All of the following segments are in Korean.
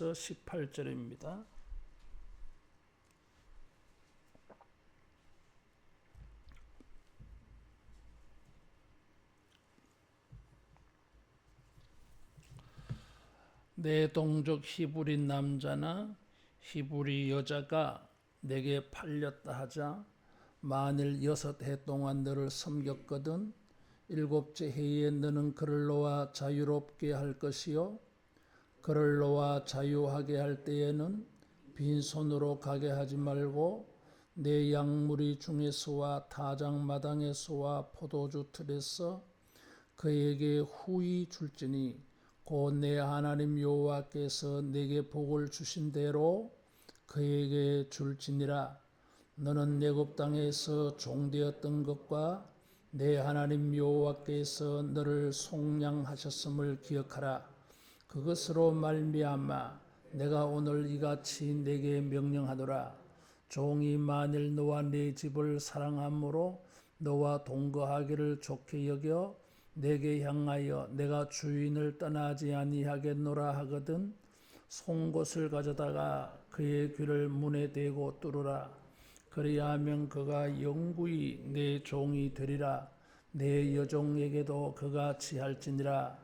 13절에서 18절입니다. 내 동족 히브리 남자나 히브리 여자가 내게 팔렸다 하자 만일 6해 동안 너를 섬겼거든 7째 해에 너는 그를 놓아 자유롭게 할 것이요 그를 놓아 자유하게 할 때에는 빈손으로 가게 하지 말고 내 양무리 중에서와 타작마당에서와 포도주 틀에서 그에게 후히 줄지니 곧 내 하나님 여호와께서 내게 복을 주신 대로 그에게 줄지니라. 너는 애굽 땅에서 종되었던 것과 내 하나님 여호와께서 너를 속량하셨음을 기억하라. 그것으로 말미암아 내가 오늘 이같이 내게 명령하노라. 종이 만일 너와 네 집을 사랑함으로 너와 동거하기를 좋게 여겨 내게 향하여 내가 주인을 떠나지 아니하겠노라 하거든 송곳을 가져다가 그의 귀를 문에 대고 뚫으라. 그리하면 그가 영구히 내 종이 되리라. 내 여종에게도 그가 지할지니라.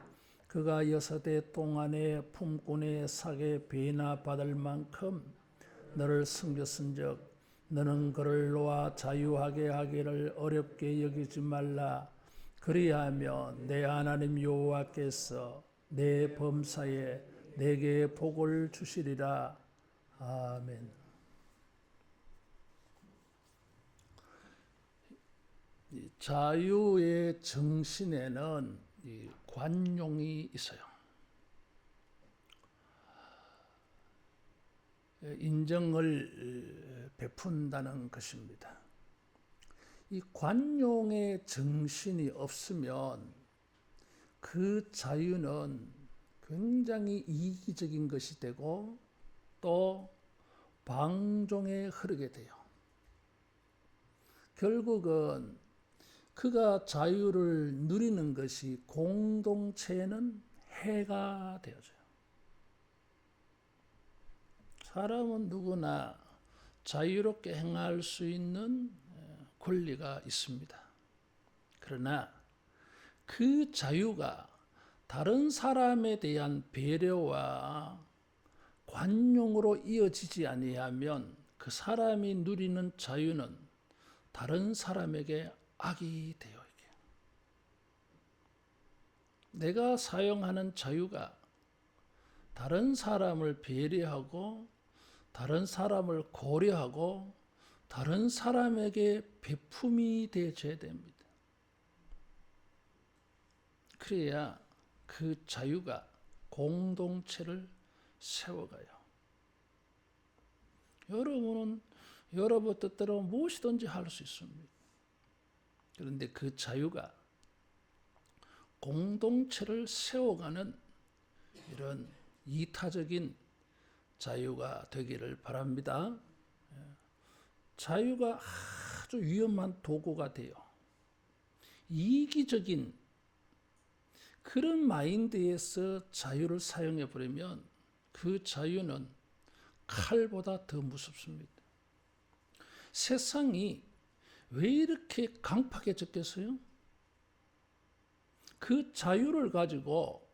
그가 6해 동안에 품꾼의 사계 배나 받을 만큼 너를 섬겼은즉 너는 그를 놓아 자유하게 하기를 어렵게 여기지 말라. 그리하면 내 하나님 여호와께서 내 범사에 내게 복을 주시리라. 아멘. 자유의 정신에는 관용이 있어요. 인정을 베푼다는 것입니다. 이 관용의 정신이 없으면 그 자유는 굉장히 이기적인 것이 되고 또 방종에 흐르게 돼요. 결국은 그가 자유를 누리는 것이 공동체에는 해가 되어져요. 사람은 누구나 자유롭게 행할 수 있는 권리가 있습니다. 그러나 그 자유가 다른 사람에 대한 배려와 관용으로 이어지지 아니하면 그 사람이 누리는 자유는 다른 사람에게 악이 되어 있게. 내가 사용하는 자유가 다른 사람을 배려하고 다른 사람을 고려하고 다른 사람에게 베품이 되어야 됩니다. 그래야 그 자유가 공동체를 세워가요. 여러분은 여러분 뜻대로 무엇이든지 할 수 있습니다. 그런데 그 자유가 공동체를 세워가는 이런 이타적인 자유가 되기를 바랍니다. 자유가 아주 위험한 도구가 돼요. 이기적인 그런 마인드에서 자유를 사용해 버리면 그 자유는 칼보다 더 무섭습니다. 세상이 왜 이렇게 강팍해졌겠어요? 그 자유를 가지고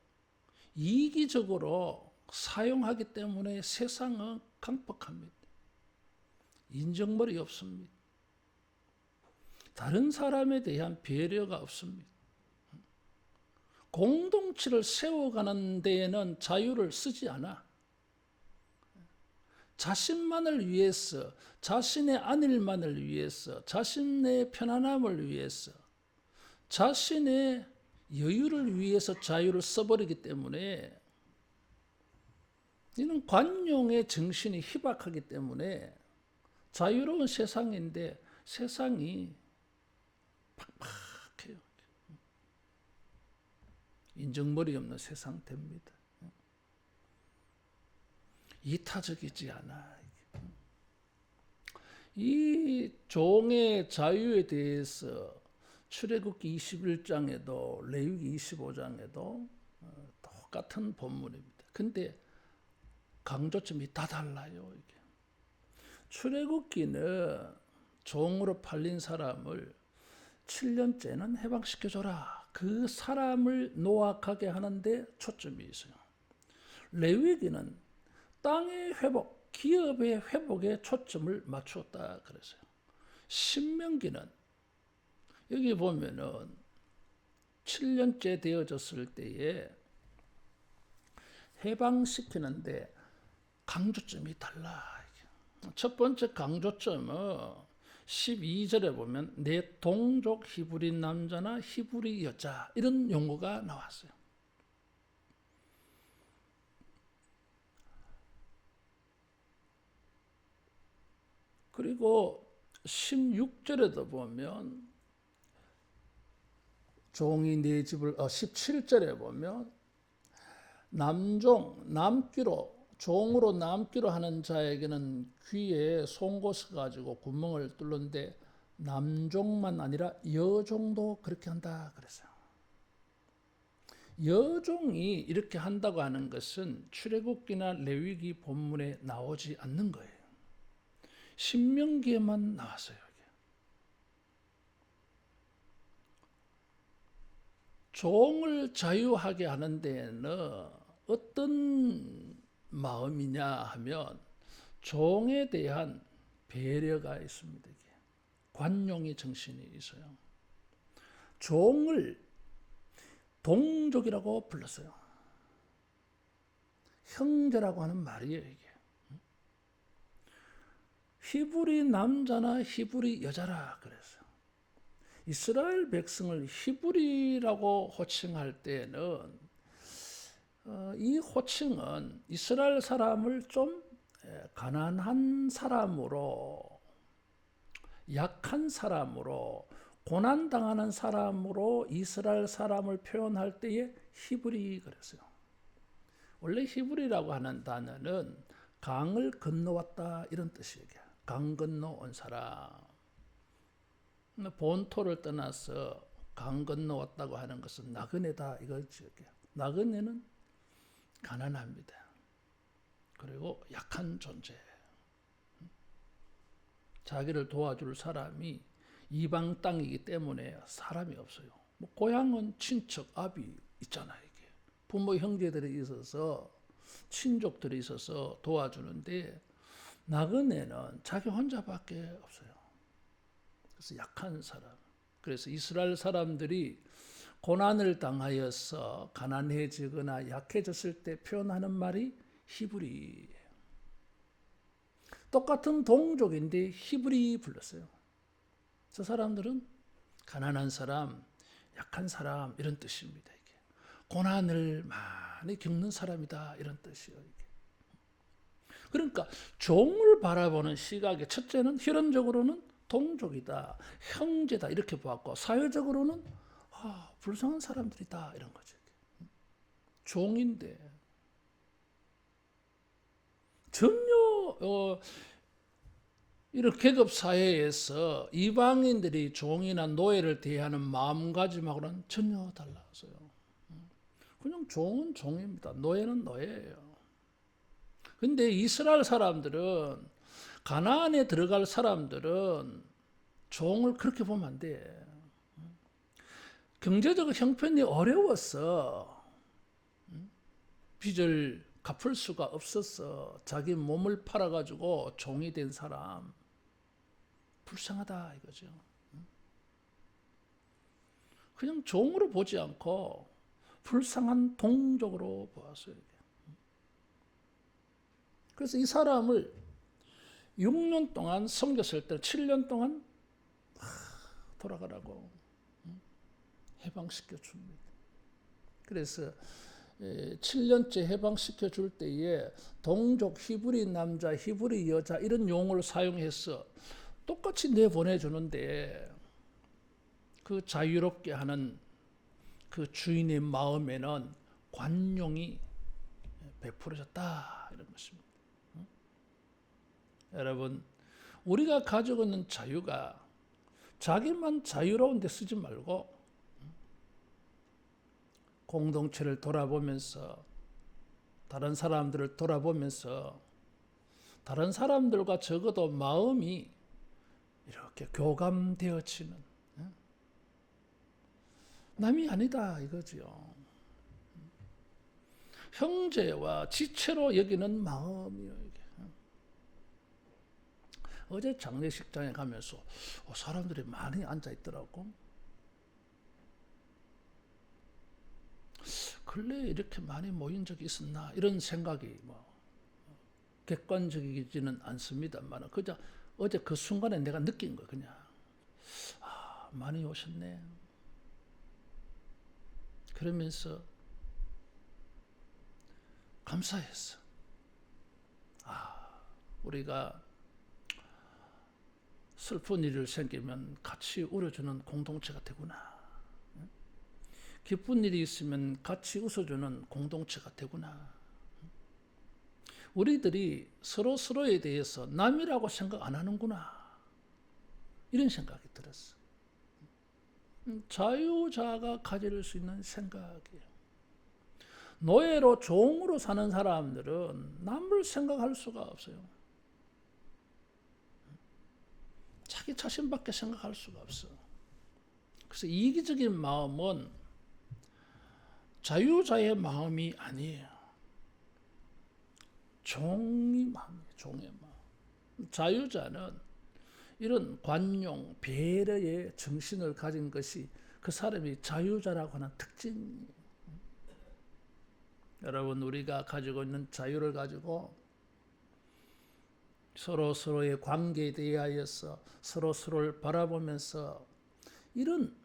이기적으로 사용하기 때문에 세상은 강팍합니다. 인정머리 없습니다. 다른 사람에 대한 배려가 없습니다. 공동체를 세워가는 데에는 자유를 쓰지 않아. 자신만을 위해서, 자신의 안일만을 위해서, 자신의 편안함을 위해서, 자신의 여유를 위해서 자유를 써버리기 때문에 이는 관용의 정신이 희박하기 때문에 자유로운 세상인데 세상이 팍팍해요. 인정머리 없는 세상 됩니다. 이타적이지 않아. 이 종의 자유에 대해서 출애굽기 21장에도 레위기 25장에도 똑같은 본문입니다. 근데 강조점이 다 달라요. 이게. 출애굽기는 종으로 팔린 사람을 7년째는 해방시켜줘라. 그 사람을 노악하게 하는데 초점이 있어요. 레위기는 땅의 회복, 기업의 회복에 초점을 맞추었다 그랬어요. 신명기는 여기 보면은 7년째 되어졌을 때에 해방시키는데 강조점이 달라. 첫 번째 강조점은 12절에 보면 내 동족 히브리 남자나 히브리 여자 이런 용어가 나왔어요. 그리고 16절에도 보면 종이 내 집을 17절에 보면 남종 남기로 종으로 남기로 하는 자에게는 귀에 송곳을 가지고 구멍을 뚫는데 남종만 아니라 여종도 그렇게 한다 그랬어요. 여종이 이렇게 한다고 하는 것은 출애굽기나 레위기 본문에 나오지 않는 거예요. 신명기에만 나왔어요. 종을 자유하게 하는 데에는 어떤 마음이냐 하면 종에 대한 배려가 있습니다. 관용의 정신이 있어요. 종을 동족이라고 불렀어요. 형제라고 하는 말이에요. 이게. 히브리 남자나 히브리 여자라 그랬어요. 이스라엘 백성을 히브리라고 호칭할 때는 이 호칭은 이스라엘 사람을 좀 가난한 사람으로, 약한 사람으로, 고난당하는 사람으로 이스라엘 사람을 표현할 때에 히브리 그랬어요. 원래 히브리라고 하는 단어는 강을 건너왔다 이런 뜻이에요. 강 건너온 사람. 본토를 떠나서 강 건너왔다고 하는 것은 나그네다 이거죠. 나그네는 가난합니다. 그리고 약한 존재. 자기를 도와줄 사람이 이방 땅이기 때문에 사람이 없어요. 뭐 고향은 친척, 아비 있잖아요. 이게. 부모 형제들이 있어서 친족들이 있어서 도와주는데 나그네는 자기 혼자밖에 없어요. 그래서 약한 사람. 그래서 이스라엘 사람들이 고난을 당하여서 가난해지거나 약해졌을 때 표현하는 말이 히브리예요. 똑같은 동족인데 히브리 불렀어요. 저 사람들은 가난한 사람, 약한 사람 이런 뜻입니다. 이게. 고난을 많이 겪는 사람이다 이런 뜻이에요. 이게. 그러니까 종을 바라보는 시각의 첫째는 흐름적으로는 동족이다, 형제다 이렇게 보았고 사회적으로는 불쌍한 사람들이다 이런 거죠. 종인데 전혀 이런 계급 사회에서 이방인들이 종이나 노예를 대하는 마음가짐하고는 전혀 달라서요. 그냥 종은 종입니다. 노예는 노예예요. 근데 이스라엘 사람들은 가나안에 들어갈 사람들은 종을 그렇게 보면 안 돼. 경제적 형편이 어려워서 빚을 갚을 수가 없어서 자기 몸을 팔아가지고 종이 된 사람 불쌍하다 이거죠. 그냥 종으로 보지 않고 불쌍한 동족으로 보았어요. 그래서 이 사람을 6년 동안 섬겼을 때 7년 동안 돌아가라고 해방시켜 줍니다. 그래서 7년째 해방시켜 줄 때에 동족 히브리 남자, 히브리 여자 이런 용어를 사용해서 똑같이 내보내주는데 그 자유롭게 하는 그 주인의 마음에는 관용이 베풀어졌다 이런 것입니다. 여러분, 우리가 가지고 있는 자유가 자기만 자유로운 데 쓰지 말고 공동체를 돌아보면서 다른 사람들을 돌아보면서 다른 사람들과 적어도 마음이 이렇게 교감되어지는 남이 아니다 이거지요. 형제와 지체로 여기는 마음이요. 이게. 어제 장례식장에 가면서 사람들이 많이 앉아 있더라고. 근래에 이렇게 많이 모인 적이 있었나 이런 생각이 객관적이지는 않습니다만 그저 어제 그 순간에 내가 느낀 거 그냥 많이 오셨네. 그러면서 감사했어. 우리가 슬픈 일이 생기면 같이 울어주는 공동체가 되구나. 기쁜 일이 있으면 같이 웃어주는 공동체가 되구나. 우리들이 서로에 대해서 남이라고 생각 안 하는구나. 이런 생각이 들었어. 자유자가 가질 수 있는 생각이에요. 노예로 종으로 사는 사람들은 남을 생각할 수가 없어요. 자기 자신밖에 생각할 수가 없어. 그래서 이기적인 마음은 자유자의 마음이 아니에요. 종의 마음이에요. 종의 마음. 자유자는 이런 관용, 배려의 정신을 가진 것이 그 사람이 자유자라고 하는 특징이에요. 여러분, 우리가 가지고 있는 자유를 가지고 서로의 관계에 대하여서 서로를 바라보면서 이런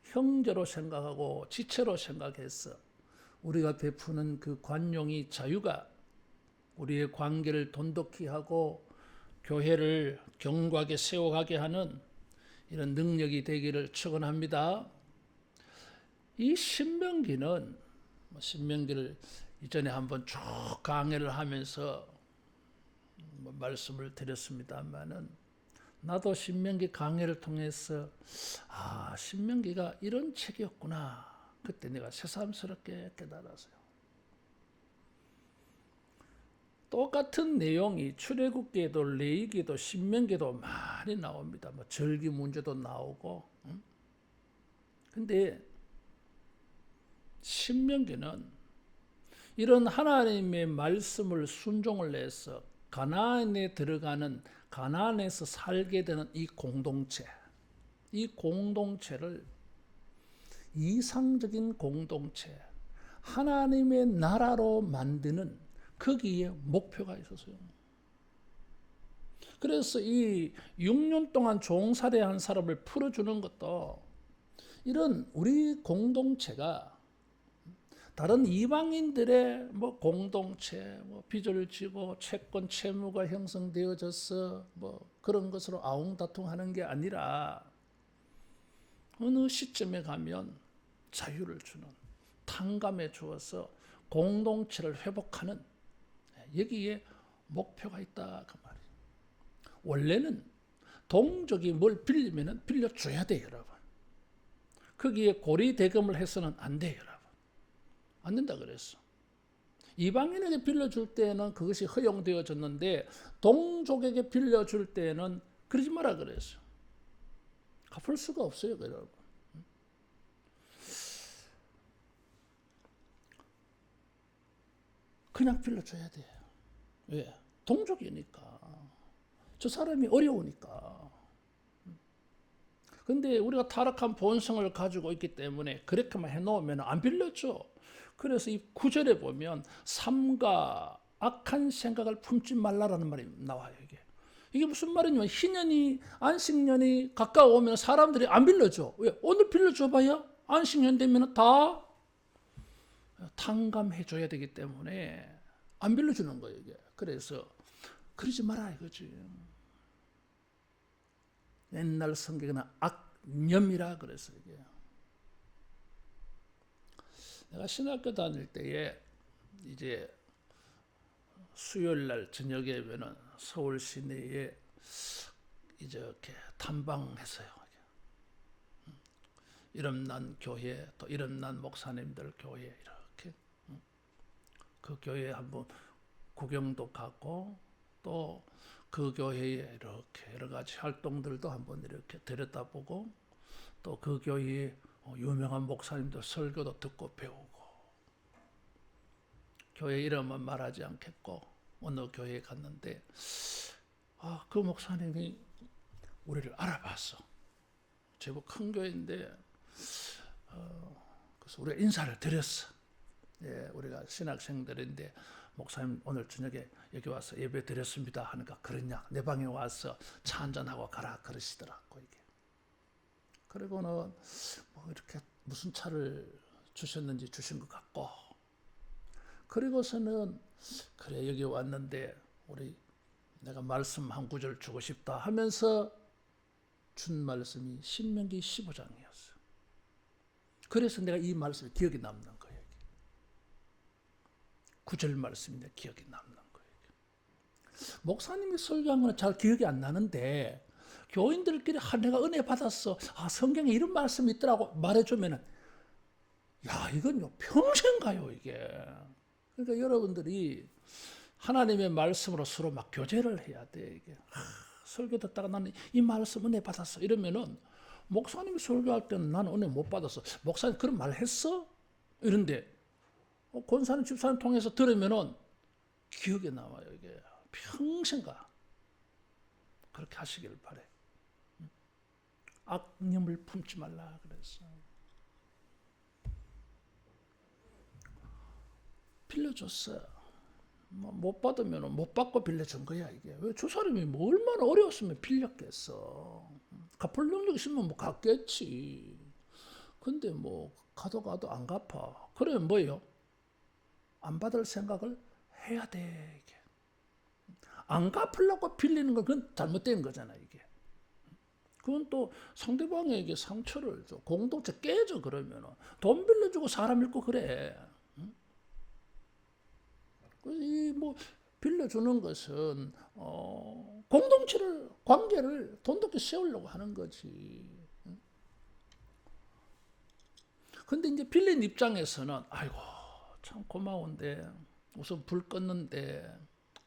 형제로 생각하고 지체로 생각해서 우리가 베푸는 그 관용이 자유가 우리의 관계를 돈독히 하고 교회를 견고하게 세워가게 하는 이런 능력이 되기를 축원합니다. 이 신명기는 신명기를 이전에 한번 쭉 강해를 하면서 말씀을 드렸습니다만은 나도 신명기 강해를 통해서 신명기가 이런 책이었구나. 그때 내가 새삼스럽게 깨달았어요. 똑같은 내용이 출애굽기에도 레위기에도 신명기에도 많이 나옵니다. 절기 문제도 나오고. 근데 신명기는 이런 하나님의 말씀을 순종을 해서 가나안에 들어가는 가나안에서 살게 되는 이 공동체를 이상적인 공동체, 하나님의 나라로 만드는 거기에 목표가 있었어요. 그래서 이 6년 동안 종살이한 사람을 풀어주는 것도 이런 우리 공동체가 다른 이방인들의 공동체, 빚을 지고 채권, 채무가 형성되어져서 그런 것으로 아웅다퉁하는 게 아니라 어느 시점에 가면 자유를 주는 탕감해 주어서 공동체를 회복하는 여기에 목표가 있다 그 말이에요. 원래는 동족이 뭘 빌리면 빌려줘야 돼요, 여러분. 거기에 고리대금을 해서는 안 돼요, 여러분. 안 된다 그랬어. 이방인에게 빌려줄 때는 그것이 허용되어졌는데 동족에게 빌려줄 때는 그러지 마라 그랬어. 갚을 수가 없어요, 여러분. 그냥 빌려줘야 돼요. 왜? 동족이니까. 저 사람이 어려우니까. 근데 우리가 타락한 본성을 가지고 있기 때문에 그렇게만 해놓으면 안 빌려줘. 그래서 이 9절에 보면 삼가 악한 생각을 품지 말라라는 말이 나와요. 이게 무슨 말이냐면 희년이 안식년이 가까워오면 사람들이 안 빌려줘. 왜? 오늘 빌려줘봐야 안식년 되면 다 탕감해줘야 되기 때문에 안 빌려주는 거예요. 이게. 그래서 그러지 마라 이거지. 옛날 성경에는 악념이라 그랬어요. 이게. 내가 신학교 다닐 때에 이제 수요일 날 저녁에 보면 서울 시내에 이제 이렇게 탐방했어요. 이름난 교회 또 이름난 목사님들 교회 이렇게 그 교회에 한번 구경도 가고 또 그 교회에 이렇게 여러 가지 활동들도 한번 이렇게 들여다보고 또 그 교회에 유명한 목사님들 설교도 듣고 배우고 교회 이름은 말하지 않겠고 어느 교회에 갔는데 그 목사님이 우리를 알아봤어. 제법 큰 교회인데 그래서 우리가 인사를 드렸어. 예, 우리가 신학생들인데 목사님 오늘 저녁에 여기 와서 예배 드렸습니다 하니까 그러냐 내 방에 와서 차 한잔하고 가라 그러시더라고 이게. 그리고는 뭐 이렇게 무슨 차를 주셨는지 주신 것 같고 그리고서는 그래 여기 왔는데 우리 내가 말씀 한 구절 주고 싶다 하면서 준 말씀이 신명기 15장이었어. 그래서 내가 이 말씀이 기억에 남는 거예요. 9절 말씀이 내 기억에 남는 거예요. 목사님이 설교한 거는 잘 기억이 안 나는데 교인들끼리 내가 은혜 받았어. 성경에 이런 말씀이 있더라고 말해주면은 야 이건요 평생 가요 이게. 그러니까 여러분들이 하나님의 말씀으로 서로 막 교제를 해야 돼 이게. 설교 듣다가 나는 이 말씀 은혜 받았어 이러면은 목사님이 설교할 때는 나는 은혜 못 받았어. 목사님 그런 말 했어? 이런데 권사님 집사님 통해서 들으면은 기억에 남아요 이게. 평생 가. 그렇게 하시길 바래. 악념을 품지 말라 그랬어. 빌려줬어. 못 받으면 못 받고 빌려준 거야 이게. 왜 저 사람이 뭐 얼마나 어려웠으면 빌렸겠어. 갚을 능력 있으면 뭐 갚겠지. 근데 뭐 가도 안 갚아. 그러면 뭐예요? 안 받을 생각을 해야 돼 이게. 안 갚으려고 빌리는 건 그건 잘못된 거잖아 이게. 그건 또 상대방에게 상처를 줘. 공동체 깨져 그러면 돈 빌려주고 사람 잃고 그래. 이 뭐 빌려주는 것은 공동체를 관계를 돈독히 세우려고 하는 거지. 근데 이제 빌린 입장에서는 아이고 참 고마운데 우선 불 껐는데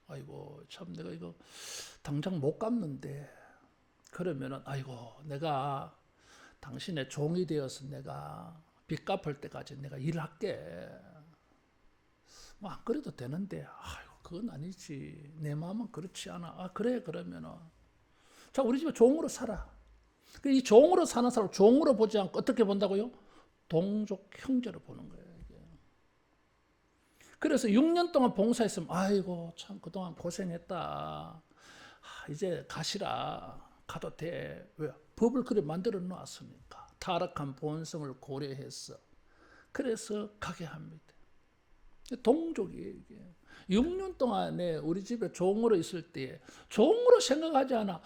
아이고 참 내가 이거 당장 못 갚는데 그러면은 아이고 내가 당신의 종이 되어서 내가 빚 갚을 때까지 내가 일할게. 뭐 안 그래도 되는데 아이고 그건 아니지. 내 마음은 그렇지 않아. 그래 그러면은 자 우리 집에 종으로 살아. 이 종으로 사는 사람을 종으로 보지 않고 어떻게 본다고요? 동족 형제로 보는 거예요. 이게. 그래서 6년 동안 봉사했으면 아이고 참 그동안 고생했다. 이제 가시라. 가도 돼. 왜? 법을 그래 만들어 놨으니까. 타락한 본성을 고려해서. 그래서 가게 합니다. 동족이에요 이게. 6년 동안에 우리 집에 종으로 있을 때 종으로 생각하지 않아.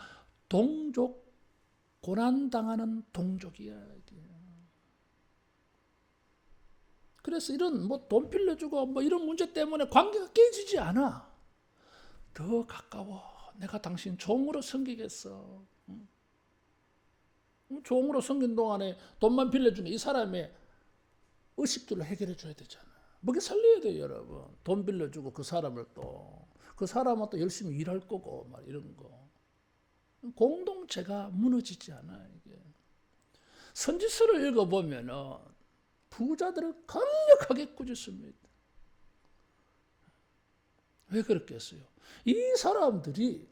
동족 고난당하는 동족이야 이게. 그래서 이런 뭐 돈 빌려주고 뭐 이런 문제 때문에 관계가 깨지지 않아. 더 가까워. 내가 당신 종으로 섬기겠어. 종으로 섬긴 동안에 돈만 빌려주면 이 사람의 의식들을 해결해 줘야 되잖아. 먹여 살려야 돼요 여러분. 돈 빌려주고 그 사람을 또 그 사람은 또 열심히 일할 거고 막 이런 거. 공동체가 무너지지 않아 이게. 선지서를 읽어보면은 부자들을 강력하게 꾸짖습니다. 왜 그랬겠어요? 이 사람들이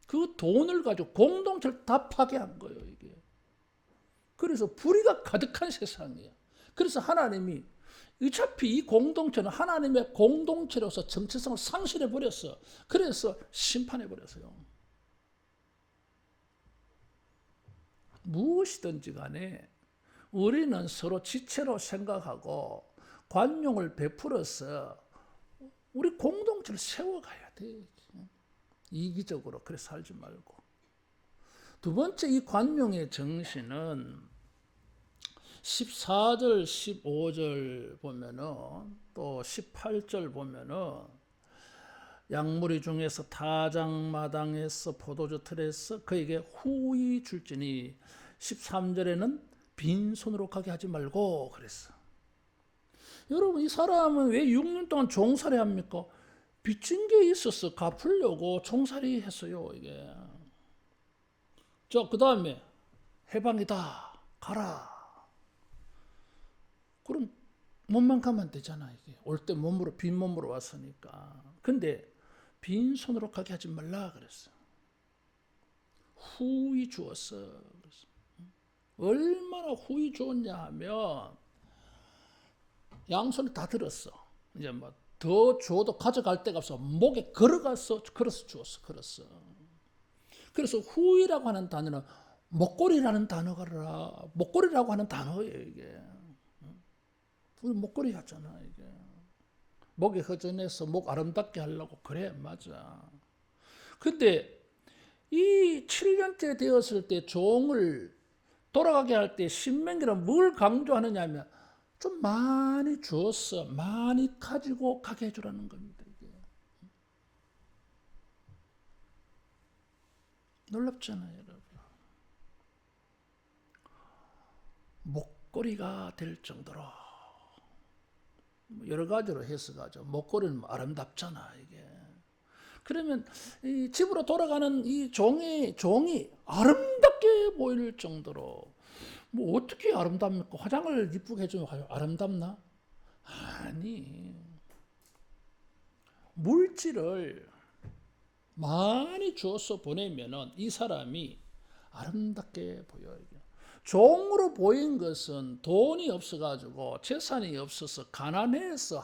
그 돈을 가지고 공동체를 다 파괴한 거예요 이게. 그래서 불의가 가득한 세상이에요. 그래서 하나님이 어차피 이 공동체는 하나님의 공동체로서 정체성을 상실해 버렸어. 그래서 심판해 버렸어요. 무엇이든지 간에 우리는 서로 지체로 생각하고 관용을 베풀어서 우리 공동체를 세워가야 돼. 이기적으로 그래 살지 말고. 두 번째 이 관용의 정신은 14절, 15절 보면은 또 18절 보면은 양무리 중에서 타작마당에서 포도주 틀에서 그에게 후히 줄지니 13절에는 빈손으로 가게 하지 말고 그랬어. 여러분 이 사람은 왜 6년 동안 종살이 합니까? 빚진 게 있어서 갚으려고 종살이 했어요. 이게. 자, 그 다음에 해방이다. 가라. 그럼 몸만 가면 되잖아. 이게 올 때 몸으로 빈 몸으로 왔으니까. 근데 빈손으로 가게 하지 말라 그랬어. 후히 주었어. 그랬어. 얼마나 후히 주었냐 하면 양손에 다 들었어. 이제 뭐 더 줘도 가져갈 데가 없어. 목에 걸어서 주었어. 걸었어. 그래서 후이라고 하는 단어는 목걸이라는 단어가 목걸이라고 하는 단어예요. 이게 우리 목걸이 하잖아. 이게 목에 허전해서 목 아름답게 하려고 그래. 맞아. 근데 이 7년째 되었을 때 종을 돌아가게 할 때 신명기는 뭘 강조하느냐 하면 좀 많이 주었어. 많이 가지고 가게 해주라는 겁니다. 이게. 놀랍잖아요, 여러분. 목걸이가 될 정도로 여러 가지로 해석하죠. 목걸이는 아름답잖아, 이게. 그러면 이 집으로 돌아가는 이 종이 아름답게 보일 정도로 뭐 어떻게 아름답니까? 화장을 이쁘게 해주면 아름답나? 아니. 물질을 많이 주어서 보내면은 이 사람이 아름답게 보여요. 종으로 보인 것은 돈이 없어가지고 재산이 없어서 가난해서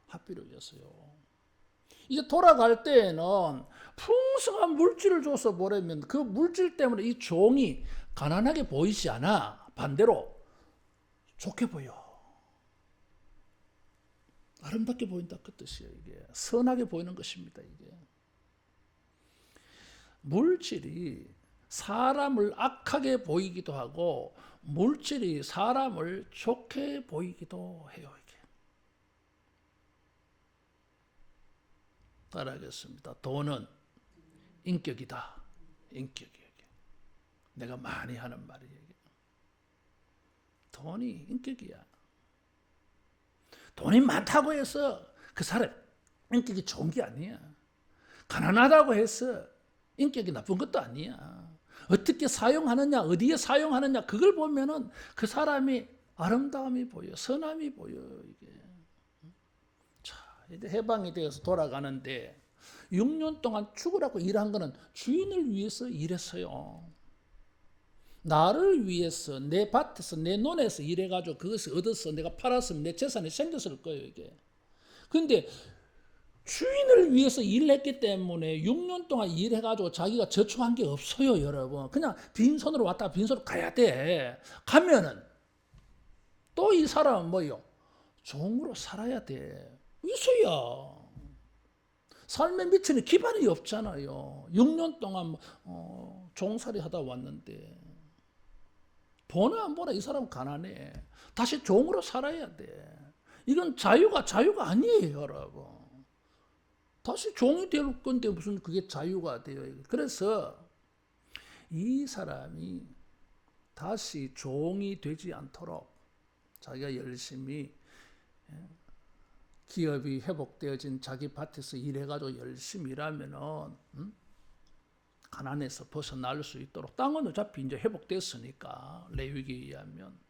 합비루였어요. 이제 돌아갈 때에는 풍성한 물질을 줘서 보내면 그 물질 때문에 이 종이 가난하게 보이지 않아. 반대로 좋게 보여. 아름답게 보인다 그 뜻이에요. 이게 선하게 보이는 것입니다. 이게 물질이 사람을 악하게 보이기도 하고 물질이 사람을 좋게 보이기도 해요. 이게 따라하겠습니다. 돈은 인격이다. 인격이에요. 내가 많이 하는 말이에요. 돈이 인격이야. 돈이 많다고 해서 그 사람 인격이 좋은 게 아니야. 가난하다고 해서 인격이 나쁜 것도 아니야. 어떻게 사용하느냐, 어디에 사용하느냐, 그걸 보면은 그 사람이 아름다움이 보여, 선함이 보여, 이게. 자, 이제 해방이 되어서 돌아가는데 6년 동안 죽으라고 일한 거는 주인을 위해서 일했어요. 나를 위해서 내 밭에서 내 논에서 일해가지고 그것을 얻어서 내가 팔았으면 내 재산이 생겼을 거예요, 이게. 근데 주인을 위해서 일했기 때문에 6년 동안 일해가지고 자기가 저축한 게 없어요, 여러분. 그냥 빈손으로 왔다가 빈손으로 가야 돼. 가면은 또 이 사람은 뭐요? 종으로 살아야 돼. 있어야. 삶의 미천에 기반이 없잖아요. 6년 동안 종살이 하다 왔는데 보나 안 보나 이 사람 가난해. 다시 종으로 살아야 돼. 이건 자유가 아니에요, 여러분. 다시 종이 될 건데 무슨 그게 자유가 돼요. 그래서 이 사람이 다시 종이 되지 않도록 자기가 열심히 기업이 회복되어진 자기 밭에서 일해가지고 열심히 일하면은 가난에서 벗어날 수 있도록 땅은 어차피 이제 회복됐으니까 레위기에 의하면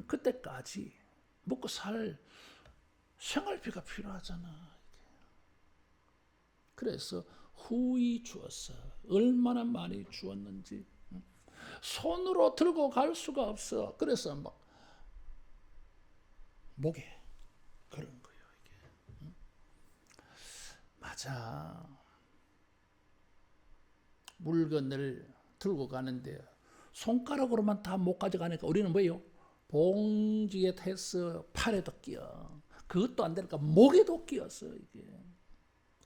그때까지 먹고 살 생활비가 필요하잖아. 그래서 후히 주었어. 얼마나 많이 주었는지 손으로 들고 갈 수가 없어. 그래서 막 목에 그런 거예요. 이게 맞아. 물건을 들고 가는데 손가락으로만 다 못 가져가니까 우리는 뭐예요? 봉지에 해서 팔에도 끼어. 그것도 안 되니까 목에도 끼었어. 이게.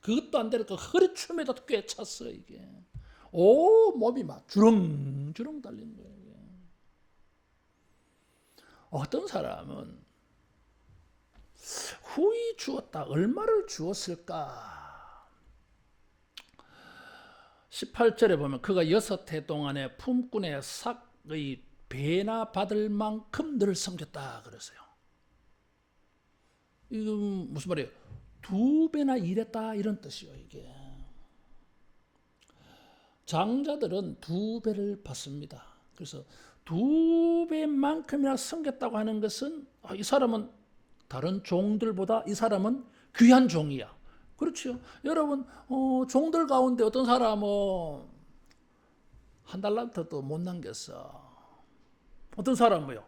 그것도 안 되니까 허리춤에도 꽤 찼어. 이게. 오, 몸이 막 주렁주렁 달린 거예요. 이게. 어떤 사람은 후히 주었다. 얼마를 주었을까? 18절에 보면 그가 6해 동안에 품꾼의 삭의 배나 받을 만큼 늘 섬겼다 그러세요. 이건 무슨 말이에요? 두 배나 일했다 이런 뜻이요. 이게 장자들은 두 배를 받습니다. 그래서 두 배만큼이나 섬겼다고 하는 것은 이 사람은 다른 종들보다 이 사람은 귀한 종이야. 그렇죠. 여러분 종들 가운데 어떤 사람은 한 달란트도 못 남겼어. 어떤 사람은요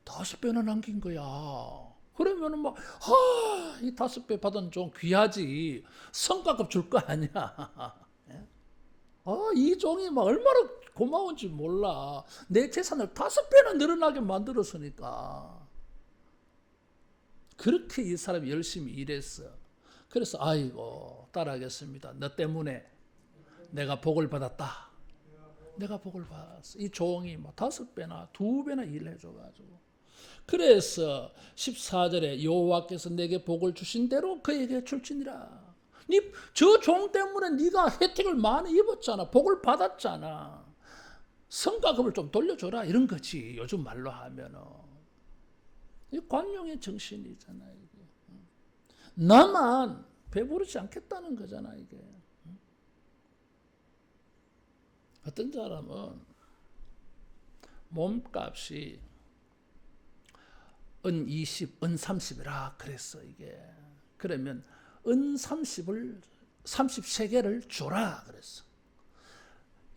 5배나 남긴 거야. 그러면은 막, 이 5배 받은 종 귀하지. 성과급 줄 거 아니야. 이 종이 막 얼마나 고마운지 몰라. 내 재산을 5배나 늘어나게 만들었으니까. 그렇게 이 사람이 열심히 일했어. 그래서, 아이고, 따라하겠습니다. 너 때문에 내가 복을 받았다. 내가 복을 받았어. 이 종이 막 5배나 2배나 일해줘가지고. 그래서 14절에 여호와께서 내게 복을 주신 대로 그에게 줄지니라. 저 종 때문에 네가 혜택을 많이 입었잖아. 복을 받았잖아. 성과급을 좀 돌려줘라 이런 거지. 요즘 말로 하면은 이 관용의 정신이잖아. 이게 나만 배부르지 않겠다는 거잖아. 이게 어떤 사람은 몸값이 은 20, 은 30이라 그랬어 이게. 그러면 은 30을 30세겔을 줘라 그랬어.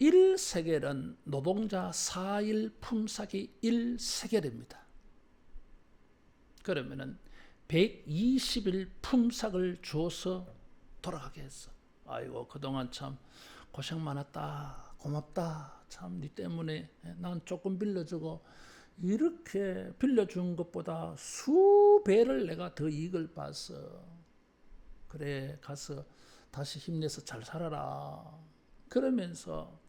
1세겔은 노동자 4일 품삯이 1세겔입니다. 그러면은 120일 품삯을 줘서 돌아가게 했어. 아이고 그동안 참 고생 많았다. 고맙다. 참 네 때문에 난 조금 빌려주고 이렇게 빌려준 것보다 수배를 내가 더 이익을 봤어. 그래 가서 다시 힘내서 잘 살아라. 그러면서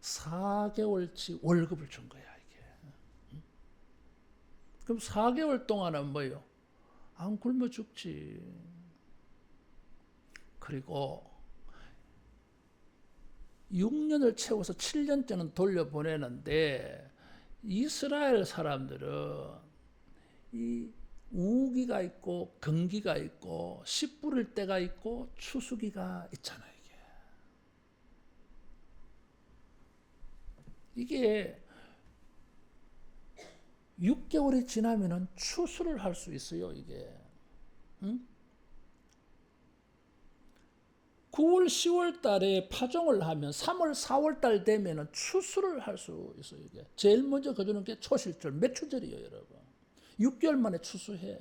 4개월치 월급을 준 거야 이게. 그럼 4개월 동안은 뭐예요? 안 굶어 죽지. 그리고 6년을 채워서 7년째는 돌려보내는데 이스라엘 사람들은 이 우기가 있고 건기가 있고 씨 뿌릴 때가 있고 추수기가 있잖아요. 이게 6개월이 지나면은 추수를 할 수 있어요. 이게 9월, 10월 달에 파종을 하면 3월, 4월 달 되면은 추수를 할 수 있어요. 이게 제일 먼저 거두는 게 초실절, 매추절이에요, 여러분. 6개월 만에 추수해.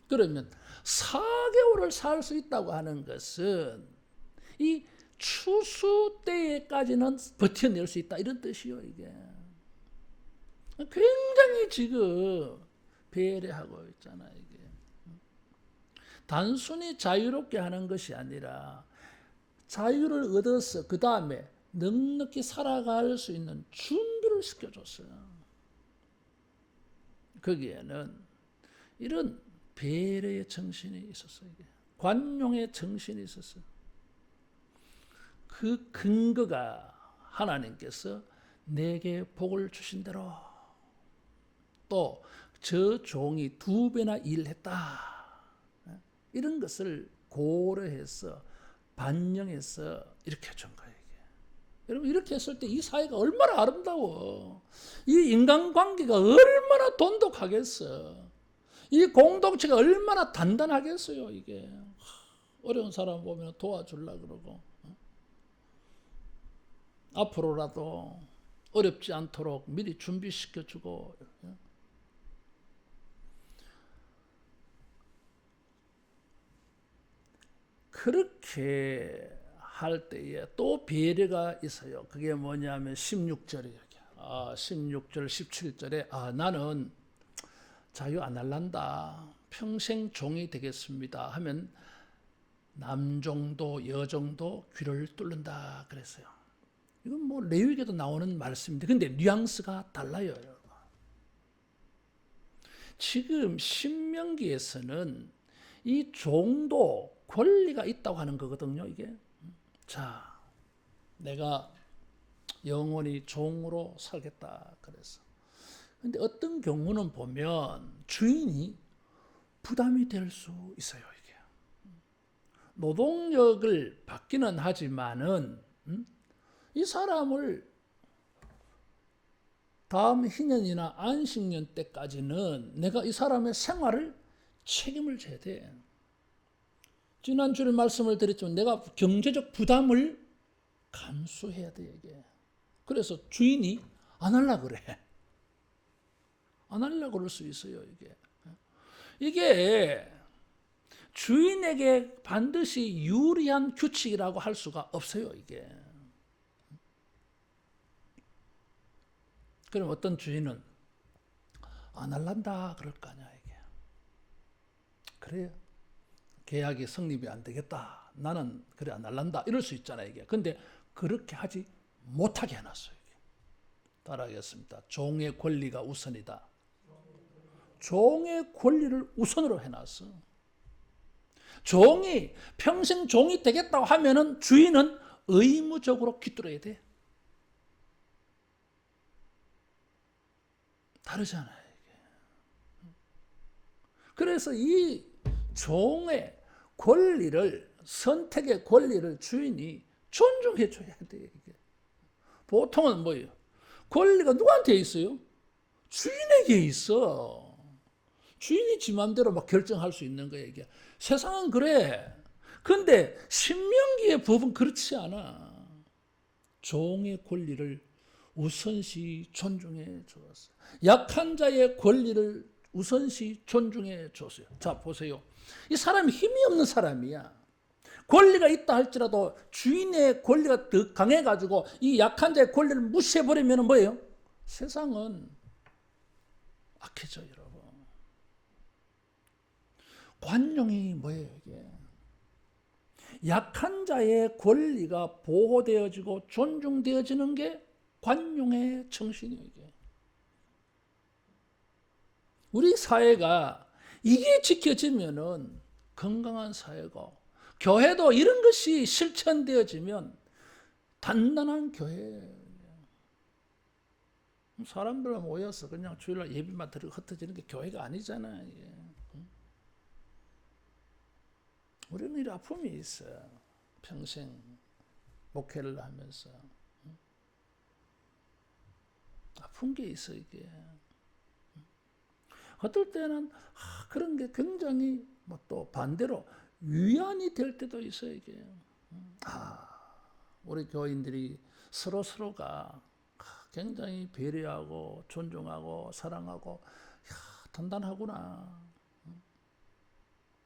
그러면 4개월을 살 수 있다고 하는 것은 이 추수 때까지는 버텨낼 수 있다 이런 뜻이요. 이게 굉장히 지금 배려하고 있잖아. 이게 단순히 자유롭게 하는 것이 아니라 자유를 얻어서 그 다음에 넉넉히 살아갈 수 있는 준비를 시켜줬어요. 거기에는 이런 배려의 정신이 있었어요. 관용의 정신이 있었어요. 그 근거가 하나님께서 내게 복을 주신 대로 또 저 종이 2배나 일했다. 이런 것을 고려해서 반영해서 이렇게 준 거예요. 여러분 이렇게 했을 때 이 사회가 얼마나 아름다워. 이 인간관계가 얼마나 돈독하겠어. 이 공동체가 얼마나 단단하겠어요. 이게 어려운 사람 보면 도와주려고 그러고 앞으로라도 어렵지 않도록 미리 준비시켜주고 그렇게 할 때에 또 배려가 있어요. 그게 뭐냐면 16절이에요. 16절, 17절에 나는 자유 안 할란다. 평생 종이 되겠습니다. 하면 남종도 여종도 귀를 뚫는다 그랬어요. 이건 뭐 레위기에도 나오는 말씀인데 근데 뉘앙스가 달라요. 여러분. 지금 신명기에서는 이 종도 권리가 있다고 하는 거거든요. 이게 자 내가 영원히 종으로 살겠다 그래서 근데 어떤 경우는 보면 주인이 부담이 될 수 있어요. 이게 노동력을 받기는 하지만은 이 사람을 다음 희년이나 안식년 때까지는 내가 이 사람의 생활을 책임을 져야 돼. 지난주에 말씀을 드렸지만 내가 경제적 부담을 감수해야 돼. 이게. 그래서 주인이 안 하려고 그래. 안 하려고 그럴 수 있어요. 이게 주인에게 반드시 유리한 규칙이라고 할 수가 없어요. 이게. 그럼 어떤 주인은 안 할란다 그럴 거 아니야. 이게. 그래요. 계약이 성립이 안 되겠다. 나는 그래 안 할란다. 이럴 수 있잖아요. 이게. 근데 그렇게 하지 못하게 해놨어요. 이게. 따라하겠습니다. 종의 권리가 우선이다. 종의 권리를 우선으로 해놨어. 종이 평생 종이 되겠다고 하면은 주인은 의무적으로 깃들어야 돼. 다르잖아요. 이게. 그래서 이 종의 권리를 선택의 권리를 주인이 존중해 줘야 돼. 이게. 보통은 뭐예요? 권리가 누구한테 있어요? 주인에게 있어. 주인이 지 맘대로 막 결정할 수 있는 거예요. 이게. 세상은 그래. 근데 신명기의 법은 그렇지 않아. 종의 권리를 우선시 존중해 주었어요. 약한 자의 권리를 우선시 존중해 줬어요. 자, 보세요. 이 사람이 힘이 없는 사람이야. 권리가 있다 할지라도 주인의 권리가 더 강해가지고 이 약한 자의 권리를 무시해버리면 뭐예요? 세상은 악해져요, 여러분. 관용이 뭐예요, 이게? 약한 자의 권리가 보호되어지고 존중되어지는 게 관용의 정신이에요, 이게. 우리 사회가 이게 지켜지면은 건강한 사회고, 교회도 이런 것이 실천되어지면 단단한 교회. 사람들 모여서 그냥 주일날 예배만 드리고 흩어지는 게 교회가 아니잖아요, 이게. 우리는 이 아픔이 있어요. 평생 목회를 하면서. 아픈 게 있어, 이게. 어떨 때는 그런 게 굉장히 뭐 또 반대로 위안이 될 때도 있어요, 이게. 우리 교인들이 서로가 굉장히 배려하고 존중하고 사랑하고 단단하구나.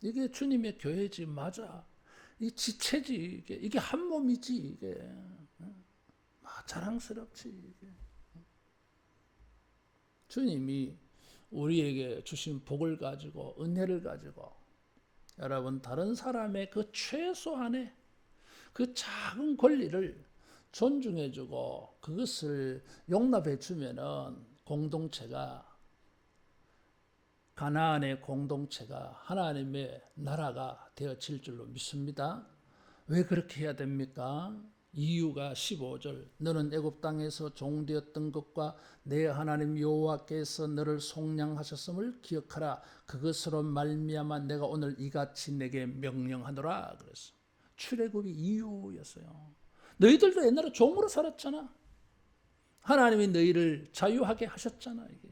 이게 주님의 교회지. 맞아. 이 지체지. 이게 한 몸이지. 이게 자랑스럽지. 이게. 주님이 우리에게 주신 복을 가지고 은혜를 가지고 여러분 다른 사람의 그 최소한의 그 작은 권리를 존중해주고 그것을 용납해주면은 공동체가 가나안의 공동체가 하나님의 나라가 되어질 줄로 믿습니다. 왜 그렇게 해야 됩니까? 이유가 15절. 너는 애굽 땅에서 종되었던 것과 내 하나님 여호와께서 너를 속량하셨음을 기억하라. 그것으로 말미암아 내가 오늘 이같이 내게 명령하노라. 그랬어. 출애굽이 이유였어요. 너희들도 옛날에 종으로 살았잖아. 하나님이 너희를 자유하게 하셨잖아. 이게.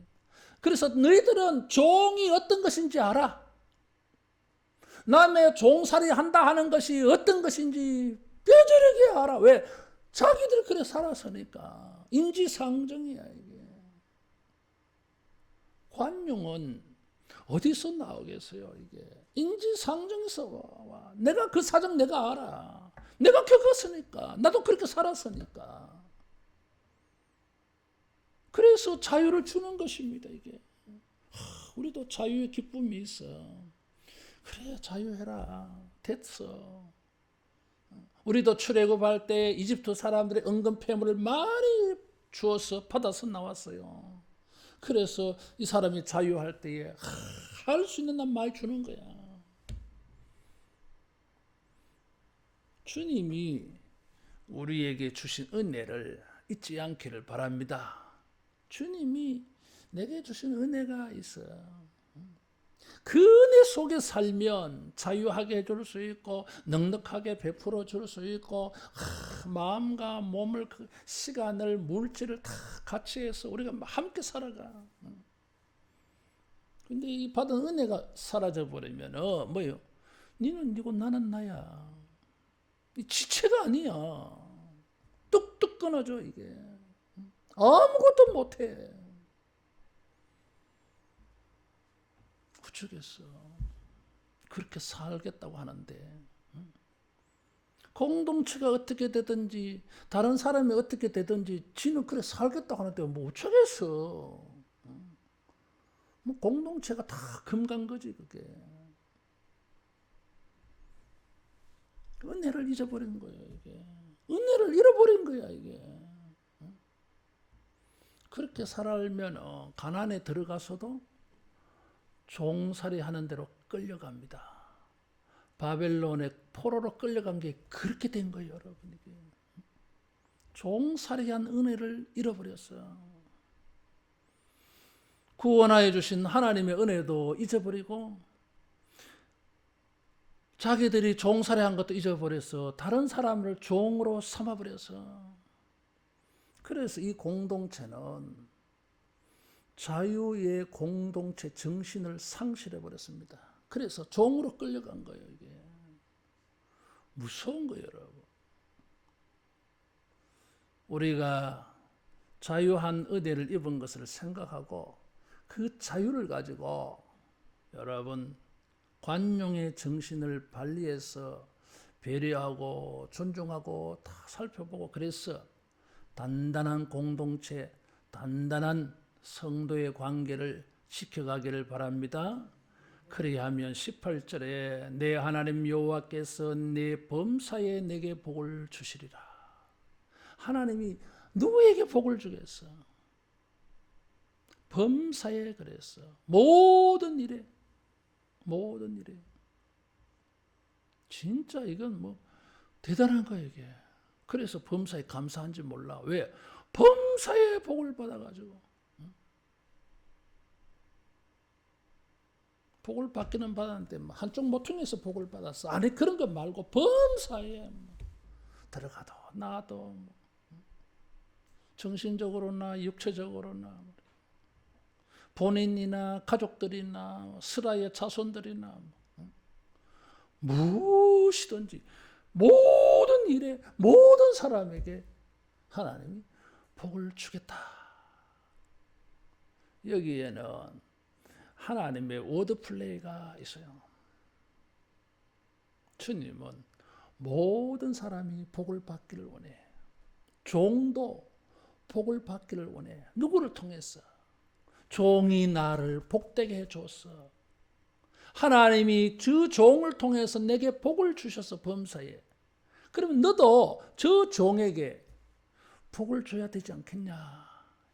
그래서 너희들은 종이 어떤 것인지 알아. 남의 종살이 한다 하는 것이 어떤 것인지 뼈저리게 알아. 왜? 자기들 그래 살았으니까. 인지상정이야, 이게. 관용은 어디서 나오겠어요, 이게. 인지상정에서 와. 내가 그 사정 내가 알아. 내가 겪었으니까. 나도 그렇게 살았으니까. 그래서 자유를 주는 것입니다, 이게. 우리도 자유의 기쁨이 있어. 그래, 자유해라. 됐어. 우리도 출애굽할 때 이집트 사람들의 은근 폐물을 많이 주어서 받아서 나왔어요. 그래서 이 사람이 자유할 때에 할 수 있는 난 많이 주는 거야. 주님이 우리에게 주신 은혜를 잊지 않기를 바랍니다. 주님이 내게 주신 은혜가 있어. 그 은혜 속에 살면 자유하게 해줄 수 있고 넉넉하게 베풀어 줄 수 있고 마음과 몸을 시간을 물질을 다 같이 해서 우리가 함께 살아가. 근데 이 받은 은혜가 사라져 버리면 뭐요? 니는 니고 나는 나야. 이 지체가 아니야. 뚝뚝 끊어져 이게. 아무것도 못해. 어쩌겠어. 그렇게 살겠다고 하는데 공동체가 어떻게 되든지 다른 사람이 어떻게 되든지 지는 그래 살겠다고 하는데 뭐 어쩌겠어. 뭐 공동체가 다 금간 거지 그게. 은혜를 잊어버린 거예요 이게. 은혜를 잃어버린 거야 이게. 그렇게 살아면 가난에 들어가서도 종살이 하는 대로 끌려갑니다. 바벨론의 포로로 끌려간 게 그렇게 된 거예요 여러분. 이게. 종살이한 은혜를 잃어버렸어요. 구원하여 주신 하나님의 은혜도 잊어버리고 자기들이 종살이한 것도 잊어버려서 다른 사람을 종으로 삼아버려서 그래서 이 공동체는 자유의 공동체 정신을 상실해버렸습니다. 그래서 종으로 끌려간 거예요 이게. 무서운 거예요 여러분. 우리가 자유한 은혜를 입은 것을 생각하고 그 자유를 가지고 여러분 관용의 정신을 발휘해서 배려하고 존중하고 다 살펴보고 그래서 단단한 공동체, 단단한 성도의 관계를 지켜가기를 바랍니다. 그리하면 18절에 내 하나님 여호와께서 내 범사에 내게 복을 주시리라. 하나님이 누구에게 복을 주겠어? 범사에 그랬어. 모든 일에. 진짜 이건 뭐 대단한 거야 이게. 그래서 범사에 감사한지 몰라. 왜? 범사에 복을 받아가지고. 복을 받기는 받았는데 한쪽 모퉁이에서 복을 받았어. 아니 그런 거 말고 범사에 들어가도 나도 정신적으로나 육체적으로나 본인이나 가족들이나 스라의 자손들이나 무엇이든지 모든 일에 모든 사람에게 하나님이 복을 주겠다. 여기에는 하나님의 워드플레이가 있어요. 주님은 모든 사람이 복을 받기를 원해. 종도 복을 받기를 원해. 누구를 통해서? 종이 나를 복되게 해줬어. 하나님이 그 종을 통해서 내게 복을 주셔서 범사에. 그러면 너도 저 종에게 복을 줘야 되지 않겠냐.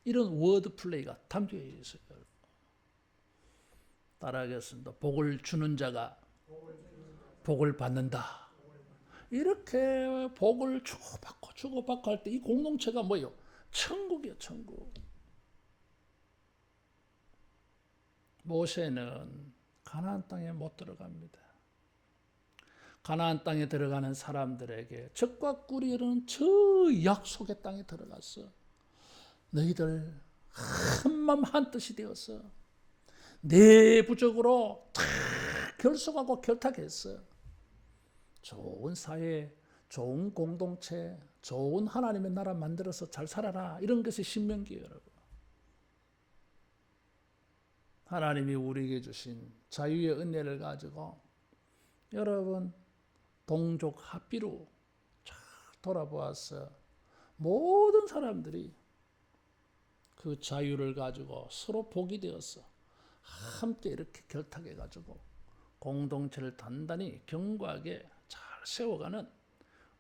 이런 워드플레이가 담겨 있어요. 따라하겠습니다. 복을 주는 자가 복을 받는다. 이렇게 복을 주고받고 할 때 이 공동체가 뭐예요? 천국이에요, 천국. 모세는 가나안 땅에 못 들어갑니다. 가나안 땅에 들어가는 사람들에게 적과 꿀이 흐르는 저 약속의 땅에 들어갔어. 너희들 한마음 한뜻이 되었어. 내부적으로 다 결속하고 결탁했어. 좋은 사회, 좋은 공동체, 좋은 하나님의 나라 만들어서 잘 살아라. 이런 것이 신명기예요, 여러분. 하나님이 우리에게 주신 자유의 은혜를 가지고 여러분 동족 합비로 쫙 돌아보았어. 모든 사람들이 그 자유를 가지고 서로 복이 되었어. 함께 이렇게 결탁해가지고 공동체를 단단히 견고하게 잘 세워가는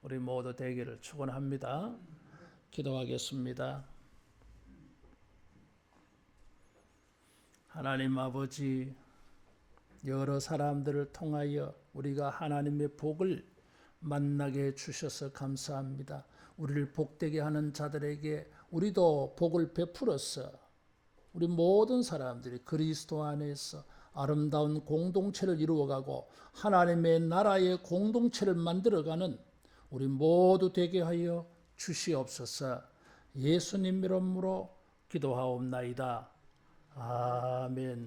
우리 모두 되기를 축원합니다. 기도하겠습니다. 하나님 아버지, 여러 사람들을 통하여 우리가 하나님의 복을 만나게 해주셔서 감사합니다. 우리를 복되게 하는 자들에게 우리도 복을 베풀어서 우리 모든 사람들이 그리스도 안에서 아름다운 공동체를 이루어가고 하나님의 나라의 공동체를 만들어가는 우리 모두 되게 하여 주시옵소서. 예수님 이름으로 기도하옵나이다. 아멘.